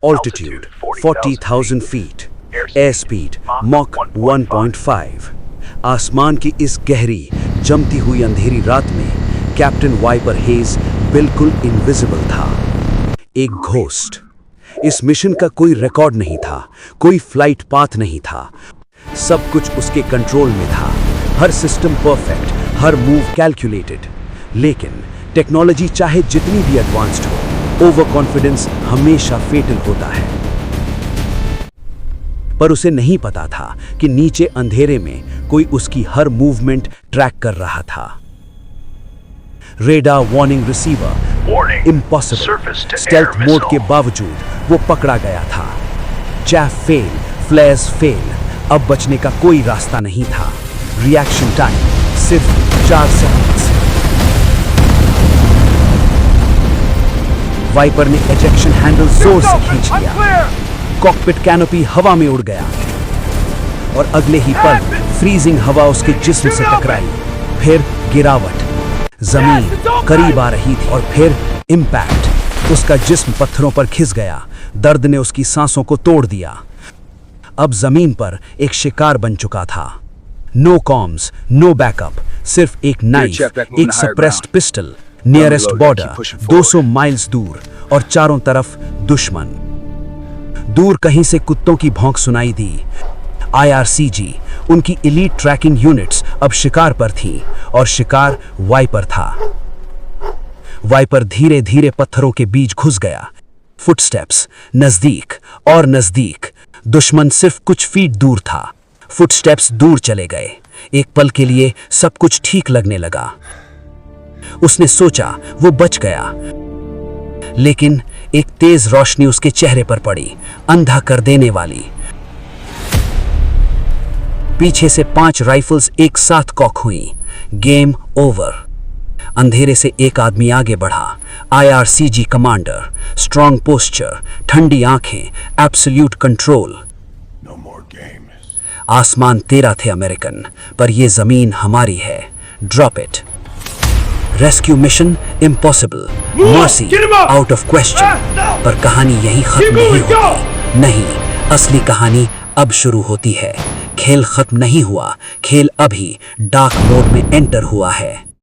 Altitude 40,000 feet. Airspeed Mach 1.5. आसमान की इस गहरी जमती हुई अंधेरी रात में कैप्टन वाइपर हेज बिल्कुल इनविजिबल था, एक घोस्ट। इस मिशन का कोई रिकॉर्ड नहीं था, कोई फ्लाइट पाथ नहीं था। सब कुछ उसके कंट्रोल में था, हर सिस्टम परफेक्ट, हर मूव कैलकुलेटेड। लेकिन टेक्नोलॉजी चाहे जितनी भी एडवांस्ड हो, ओवर कॉन्फिडेंस हमेशा फेटल होता है। पर उसे नहीं पता था कि नीचे अंधेरे में कोई उसकी हर मूवमेंट ट्रैक कर रहा था। Radar warning receiver impossible. Stealth mode के बावजूद वो पकड़ा गया था। जैफ फेल, फ्लेयर्स फेल। अब बचने का कोई रास्ता नहीं था। रिएक्शन टाइम सिर्फ 4 सेकंड्स। वाइपर ने एजेक्शन हैंडल जोर से खींच लिया। कॉकपिट कैनोपी हवा में उड़ गया और अगले ही पल फ्रीजिंग हवा उसके जिस्म से टकराई। फिर गिरावट, जमीन करीब आ रही थी और फिर इम्पैक्ट। उसका जिस्म पत्थरों पर खिस गया। दर्द ने उसकी सांसों को तोड़ दिया। अब जमीन पर एक शिकार बन चुका था। नो कॉम्स, नो बैकअप, सिर्फ एक नाइफ, एक suppressed pistol. Nearest border 200 miles दूर और चारों तरफ दुश्मन। दूर कहीं से कुत्तों की भौंक सुनाई दी। IRCG, उनकी एलीट ट्रैकिंग यूनिट्स अब शिकार पर थी और शिकार वाइपर था। वाइपर धीरे धीरे पत्थरों के बीच घुस गया। फुटस्टेप्स नजदीक और नजदीक। दुश्मन सिर्फ कुछ फीट दूर था। फुटस्टेप्स दूर चले गए। एक पल के लिए सब कुछ ठीक लगने लगा। उसने सोचा वो बच गया, लेकिन एक तेज रोशनी उसके चेहरे पर पड़ी, अंधा कर देने वाली। पीछे से 5 राइफल्स एक साथ कॉक हुई। Game over. अंधेरे से एक आदमी आगे बढ़ा। IRCG कमांडर, स्ट्रॉन्ग पोस्चर, ठंडी आंखें, एब्सोल्यूट कंट्रोल। आसमान तेरा थे अमेरिकन, पर यह जमीन हमारी है। Drop it. Rescue mission impossible, mercy out of question. पर कहानी यहीं खत्म नहीं होती। नहीं, असली कहानी अब शुरू होती है। खेल खत्म नहीं हुआ, खेल अभी डार्क मोड में एंटर हुआ है।